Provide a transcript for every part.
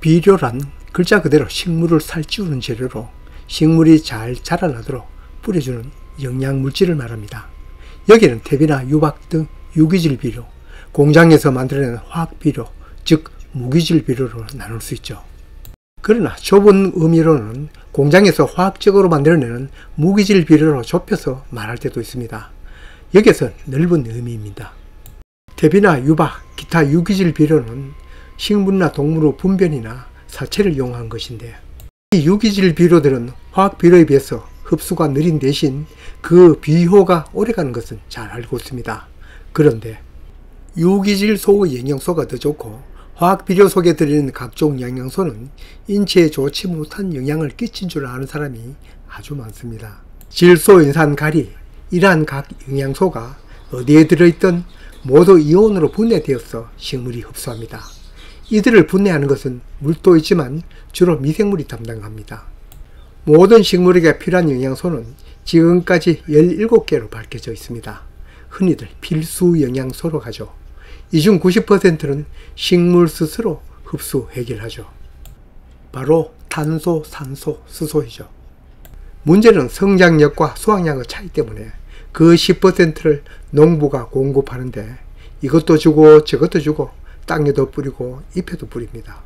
비료란 글자 그대로 식물을 살찌우는 재료로 식물이 잘 자라나도록 뿌려주는 영양물질을 말합니다. 여기는 퇴비나 유박 등 유기질 비료, 공장에서 만들어내는 화학비료, 즉 무기질 비료로 나눌 수 있죠. 그러나 좁은 의미로는 공장에서 화학적으로 만들어내는 무기질 비료로 좁혀서 말할 때도 있습니다. 여기서 넓은 의미입니다. 퇴비나 유박, 기타 유기질 비료는 식물이나 동물의 분변이나 사체를 이용한 것인데, 이 유기질 비료들은 화학비료에 비해서 흡수가 느린 대신 그 비효가 오래가는 것은 잘 알고 있습니다. 그런데 유기질 속의 영양소가 더 좋고 화학비료 속에 들어있는 각종 영양소는 인체에 좋지 못한 영향을 끼친 줄 아는 사람이 아주 많습니다. 질소인산가리, 이러한 각 영양소가 어디에 들어있든 모두 이온으로 분해되어서 식물이 흡수합니다. 이들을 분해하는 것은 물도 있지만 주로 미생물이 담당합니다. 모든 식물에게 필요한 영양소는 지금까지 17개로 밝혀져 있습니다. 흔히들 필수 영양소로 하죠. 이 중 90%는 식물 스스로 흡수 해결하죠. 바로 탄소, 산소, 수소이죠. 문제는 성장력과 수확량의 차이 때문에 그 10%를 농부가 공급하는데 이것도 주고 저것도 주고 땅에도 뿌리고 잎에도 뿌립니다.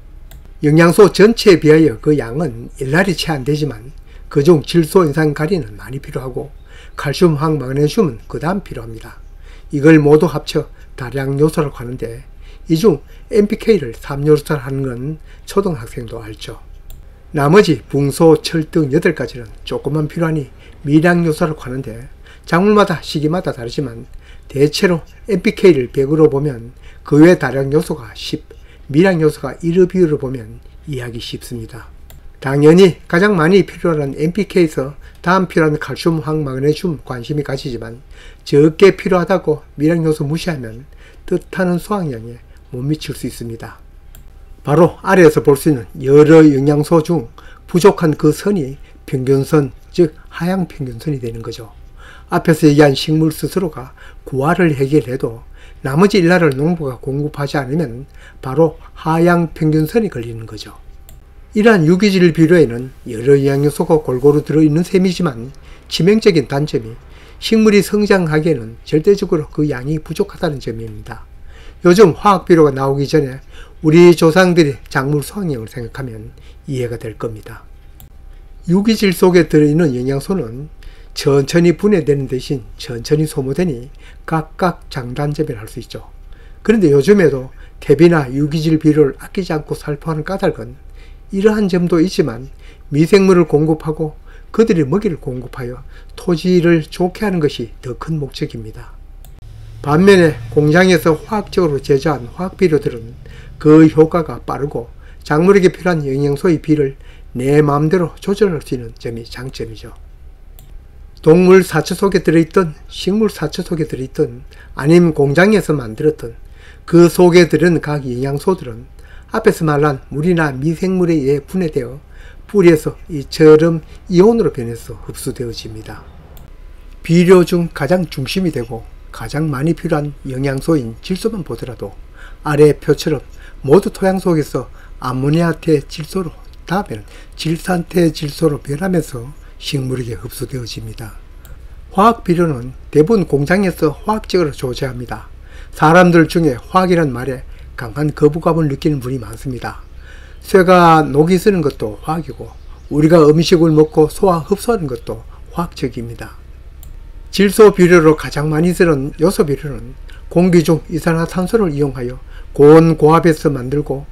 영양소 전체에 비하여 그 양은 일날이 채 안 되지만 그중 질소인산가리는 많이 필요하고 칼슘, 황, 마그네슘은 그 다음 필요합니다. 이걸 모두 합쳐 다량요소라고 하는데 이 중 NPK를 3요소로 하는 건 초등학생도 알죠. 나머지 붕소, 철 등 8가지는 조금만 필요하니 미량요소라고 하는데 작물마다 시기마다 다르지만 대체로 NPK를 100으로 보면 그 외 다량요소가 10, 미량요소가 1의 비율로 보면 이해하기 쉽습니다. 당연히 가장 많이 필요한 NPK에서 다음 필요한 칼슘, 황, 마그네슘 관심이 가시지만 적게 필요하다고 미량요소 무시하면 뜻하는 수확량에 못 미칠 수 있습니다. 바로 아래에서 볼 수 있는 여러 영양소 중 부족한 그 선이 평균선, 즉 하향 평균선이 되는 거죠. 앞에서 얘기한 식물 스스로가 구화를 해결해도 나머지 일날을 농부가 공급하지 않으면 바로 하향 평균선이 걸리는 거죠. 이러한 유기질 비료에는 여러 영양소가 골고루 들어있는 셈이지만 치명적인 단점이 식물이 성장하기에는 절대적으로 그 양이 부족하다는 점입니다. 요즘 화학비료가 나오기 전에 우리 조상들이 작물 수확량을 생각하면 이해가 될 겁니다. 유기질 속에 들어있는 영양소는 천천히 분해되는 대신 천천히 소모되니 각각 장단점이라 할 수 있죠. 그런데 요즘에도 퇴비나 유기질 비료를 아끼지 않고 살포하는 까닭은 이러한 점도 있지만 미생물을 공급하고 그들의 먹이를 공급하여 토지를 좋게 하는 것이 더 큰 목적입니다. 반면에 공장에서 화학적으로 제조한 화학비료들은 그 효과가 빠르고 작물에게 필요한 영양소의 비를 내 마음대로 조절할 수 있는 점이 장점이죠. 동물 사체 속에 들어있던 식물 사체 속에 들어있던 아니면 공장에서 만들었던 그 속에 들은 각 영양소들은 앞에서 말한 물이나 미생물에 의해 분해되어 뿌리에서 이처럼 이온으로 변해서 흡수되어집니다. 비료 중 가장 중심이 되고 가장 많이 필요한 영양소인 질소만 보더라도 아래 표처럼 모두 토양 속에서 아모니아태 질소로 다음에는 질산태 질소로 변하면서 식물에게 흡수되어집니다. 화학비료는 대부분 공장에서 화학적으로 조제합니다. 사람들 중에 화학이란 말에 강한 거부감을 느끼는 분이 많습니다. 쇠가 녹이 쓰는 것도 화학이고 우리가 음식을 먹고 소화 흡수하는 것도 화학적입니다. 질소 비료로 가장 많이 쓰는 요소 비료는 공기 중 이산화탄소를 이용하여 고온 고압에서 만들고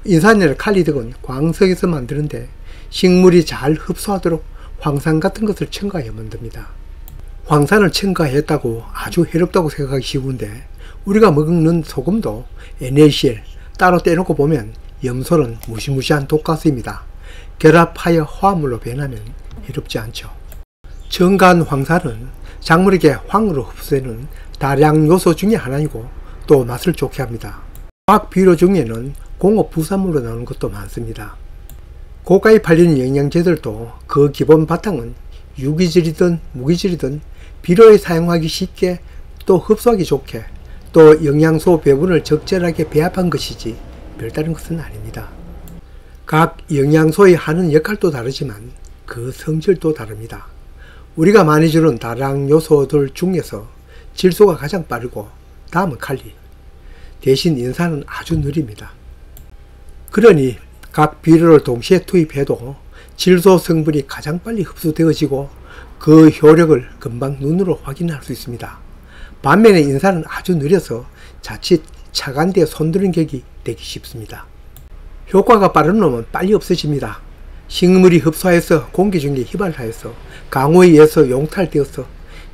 인산이나 칼리 등은 광석에서 만드는데 식물이 잘 흡수하도록 황산 같은 것을 첨가해 만듭니다. 황산을 첨가했다고 아주 해롭다고 생각하기 쉬운데 우리가 먹는 소금도 NaCl 따로 떼놓고 보면 염소는 무시무시한 독가스입니다. 결합하여 화합물로 변하면 해롭지 않죠. 첨가한 황산은 작물에게 황으로 흡수되는 다량 요소 중에 하나이고 또 맛을 좋게 합니다. 화학비료 중에는 공업 부산물로 나오는 것도 많습니다. 고가에 팔리는 영양제들도 그 기본 바탕은 유기질이든 무기질이든 비료에 사용하기 쉽게 또 흡수하기 좋게 또 영양소 배분을 적절하게 배합한 것이지 별다른 것은 아닙니다. 각 영양소의 하는 역할도 다르지만 그 성질도 다릅니다. 우리가 많이 주는 다량 요소들 중에서 질소가 가장 빠르고 다음은 칼리, 대신 인산은 아주 느립니다. 그러니 각 비료를 동시에 투입해도 질소 성분이 가장 빨리 흡수되어지고 그 효력을 금방 눈으로 확인할 수 있습니다. 반면에 인산은 아주 느려서 자칫 차간 데 손드는 격이 되기 쉽습니다. 효과가 빠른 놈은 빨리 없어집니다. 식물이 흡수하여서 공기 중에 휘발하여서 강호에 의해서 용탈되어서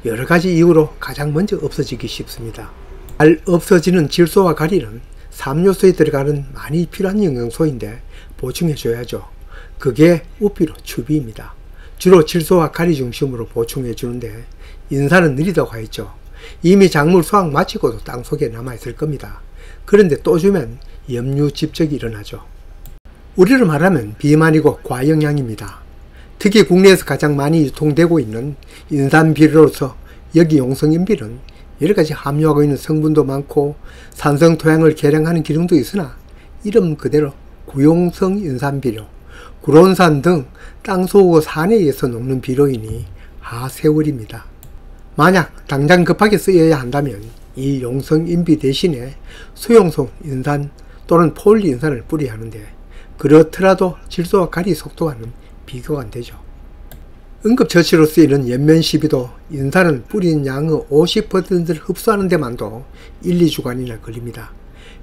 여러가지 이유로 가장 먼저 없어지기 쉽습니다. 잘 없어지는 질소와 가리는 3요소에 들어가는 많이 필요한 영양소인데 보충해줘야죠. 그게 우피로 추비입니다. 주로 질소와 가리 중심으로 보충해주는데 인산은 느리다고 하였죠. 이미 작물 수확 마치고도 땅속에 남아있을 겁니다. 그런데 또 주면 염류집적이 일어나죠. 우리로 말하면 비만이고 과영양입니다. 특히 국내에서 가장 많이 유통되고 있는 인산비료로서 여기 용성인비는 여러가지 함유하고 있는 성분도 많고 산성 토양을 개량하는 기능도 있으나 이름 그대로 구용성 인산비료, 구론산 등 땅속 산에 의해서 녹는 비료이니 하세월입니다. 만약 당장 급하게 쓰여야 한다면 이 용성인비 대신에 수용성 인산 또는 폴리인산을 뿌려야 하는데 그렇더라도 질소와 가리 속도와는 비교가 안되죠. 응급처치로 쓰이는 연면 시비도 인산은 뿌린 양의 50%를 흡수하는 데만도 1~2주간이나 걸립니다.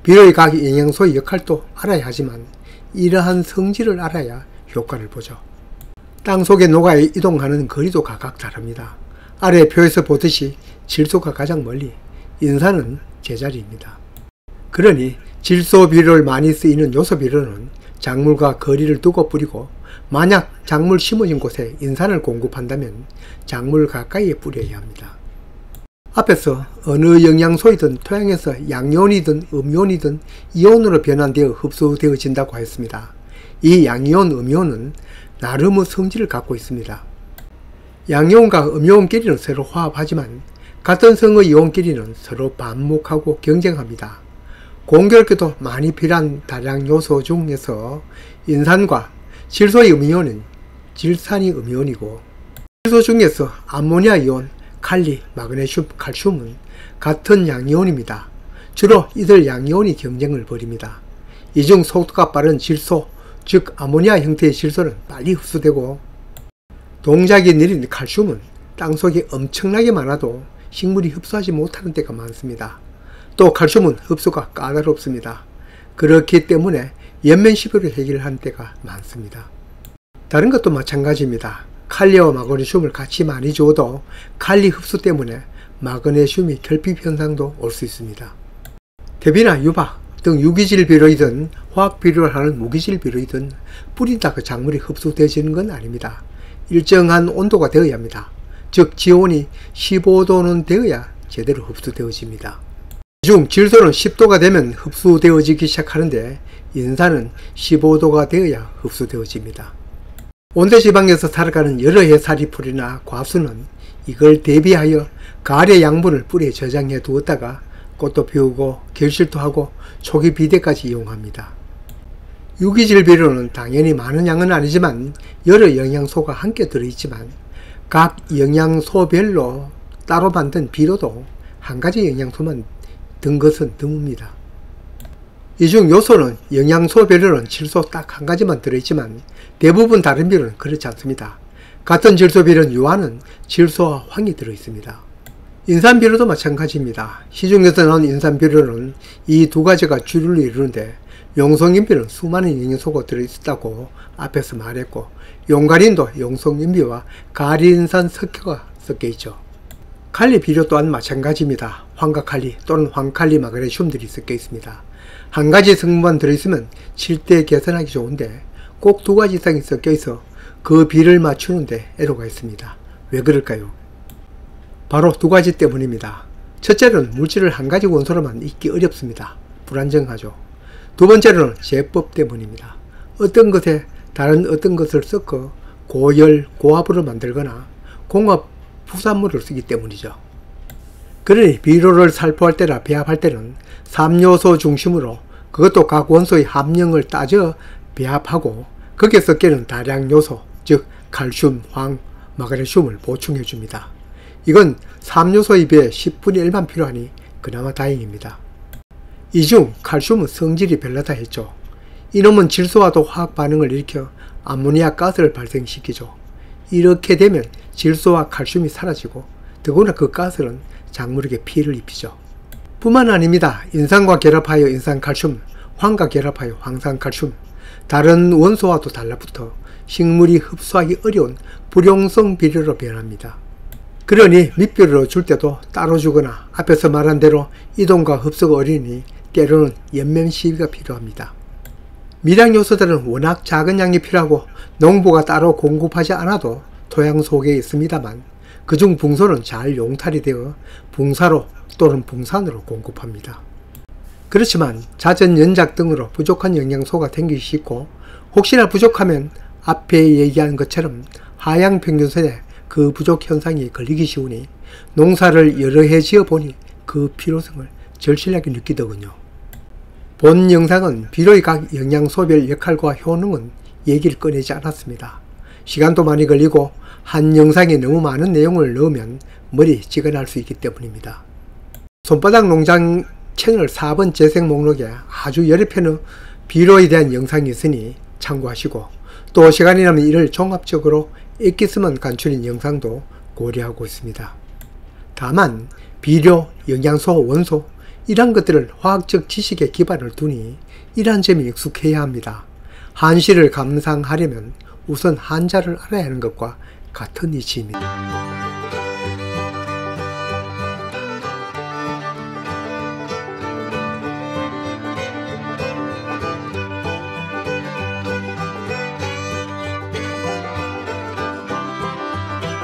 비료의 각 영양소의 역할도 알아야 하지만 이러한 성질을 알아야 효과를 보죠. 땅속에 녹아 이동하는 거리도 각각 다릅니다. 아래 표에서 보듯이 질소가 가장 멀리, 인산은 제자리입니다. 그러니 질소 비료를 많이 쓰이는 요소 비료는 작물과 거리를 두고 뿌리고 만약 작물 심어진 곳에 인산을 공급한다면 작물 가까이에 뿌려야 합니다. 앞에서 어느 영양소이든 토양에서 양이온이든 음이온이든 이온으로 변환되어 흡수되어진다고 하였습니다. 이 양이온, 음이온은 나름의 성질을 갖고 있습니다. 양이온과 음이온끼리는 서로 화합하지만 같은 성의 이온끼리는 서로 반목하고 경쟁합니다. 공교롭게도 많이 필요한 다량 요소 중에서 인산과 질소의 음이온은 질산이 음이온이고 질소 중에서 암모니아 이온, 칼리, 마그네슘, 칼슘은 같은 양이온입니다. 주로 이들 양이온이 경쟁을 벌입니다. 이 중 속도가 빠른 질소, 즉 아모니아 형태의 질소는 빨리 흡수되고 동작이 느린 칼슘은 땅속에 엄청나게 많아도 식물이 흡수하지 못하는 때가 많습니다. 또 칼슘은 흡수가 까다롭습니다. 그렇기 때문에 연면 시비로 해결하는 때가 많습니다. 다른 것도 마찬가지입니다. 칼리와 마그네슘을 같이 많이 줘도 칼리 흡수 때문에 마그네슘이 결핍 현상도 올 수 있습니다. 대비나 유박 등 유기질 비료이든 화학 비료를 하는 무기질 비료이든 뿌린다고 작물이 흡수되어지는 건 아닙니다. 일정한 온도가 되어야 합니다. 즉 지온이 15도는 되어야 제대로 흡수되어집니다. 중 질소는 10도가 되면 흡수되어지기 시작하는데 인산은 15도가 되어야 흡수되어집니다. 온대지방에서 살아가는 여러 해살이풀이나 과수는 이걸 대비하여 가래 양분을 뿌리에 저장해 두었다가 꽃도 피우고 결실도 하고 초기 비대까지 이용합니다. 유기질 비료는 당연히 많은 양은 아니지만 여러 영양소가 함께 들어있지만 각 영양소별로 따로 만든 비료도 한 가지 영양소만 든 것은 드뭅니다. 이 중 요소는 영양소별로는 질소 딱 한 가지만 들어있지만 대부분 다른 비료는 그렇지 않습니다. 같은 질소 비료는 유화는 질소와 황이 들어있습니다. 인산 비료도 마찬가지입니다. 시중에서 나온 인산 비료는 이 두 가지가 주류를 이루는데 용성인비는 수많은 영양소가 들어있다고 앞에서 말했고 용가린도 용성인비와 가리인산 석회가 섞여있죠. 칼리 비료 또한 마찬가지입니다. 황과칼리 또는 황칼리 마그네슘들이 섞여있습니다. 한 가지 성분만 들어있으면 7대 개선하기 좋은데 꼭 두 가지 이상이 섞여있어 그 비를 맞추는데 애로가 있습니다. 왜 그럴까요? 바로 두 가지 때문입니다. 첫째는 물질을 한 가지 원소로만 잊기 어렵습니다. 불안정하죠. 두 번째로는 제법 때문입니다. 어떤 것에 다른 어떤 것을 섞어 고열, 고압으로 만들거나 공업 부산물을 쓰기 때문이죠. 그러니 비료를 살포할 때나 배합할 때는 3요소 중심으로 그것도 각 원소의 함량을 따져 배합하고 거기에 섞이는 다량 요소, 즉 칼슘, 황, 마그네슘을 보충해 줍니다. 이건 3요소에 비해 10분의 1만 필요하니 그나마 다행입니다. 이 중 칼슘은 성질이 별나다 했죠. 이놈은 질소와도 화학 반응을 일으켜 암모니아 가스를 발생시키죠. 이렇게 되면 질소와 칼슘이 사라지고 더구나 그 가스는 작물에게 피해를 입히죠. 뿐만 아닙니다. 인산과 결합하여 인산칼슘, 황과 결합하여 황산칼슘, 다른 원소와도 달라붙어 식물이 흡수하기 어려운 불용성 비료로 변합니다. 그러니 밑비료로 줄 때도 따로 주거나 앞에서 말한 대로 이동과 흡수가 어려우니 때로는 연면 시비가 필요합니다. 미량 요소들은 워낙 작은 양이 필요하고 농부가 따로 공급하지 않아도 토양 속에 있습니다만 그중 붕소는 잘 용탈이 되어 붕사로 또는 붕산으로 공급합니다. 그렇지만 잦은 연작 등으로 부족한 영양소가 생기기 쉽고 혹시나 부족하면 앞에 얘기한 것처럼 하향 평균선에 그 부족 현상이 걸리기 쉬우니 농사를 여러 해 지어보니 그 필요성을 절실하게 느끼더군요. 본 영상은 비료의 각 영양소별 역할과 효능은 얘기를 꺼내지 않았습니다. 시간도 많이 걸리고 한 영상에 너무 많은 내용을 넣으면 머리 찌그날 수 있기 때문입니다. 손바닥 농장 채널 4번 재생 목록에 아주 여러 편의 비료에 대한 영상이 있으니 참고하시고 또 시간이 나면 이를 종합적으로 엑기스만 간추린 영상도 고려하고 있습니다. 다만 비료, 영양소, 원소 이런 것들을 화학적 지식에 기반을 두니 이러한 점이 익숙해야 합니다. 한시를 감상하려면 우선 한자를 알아야 하는 것과 같은 이치입니다.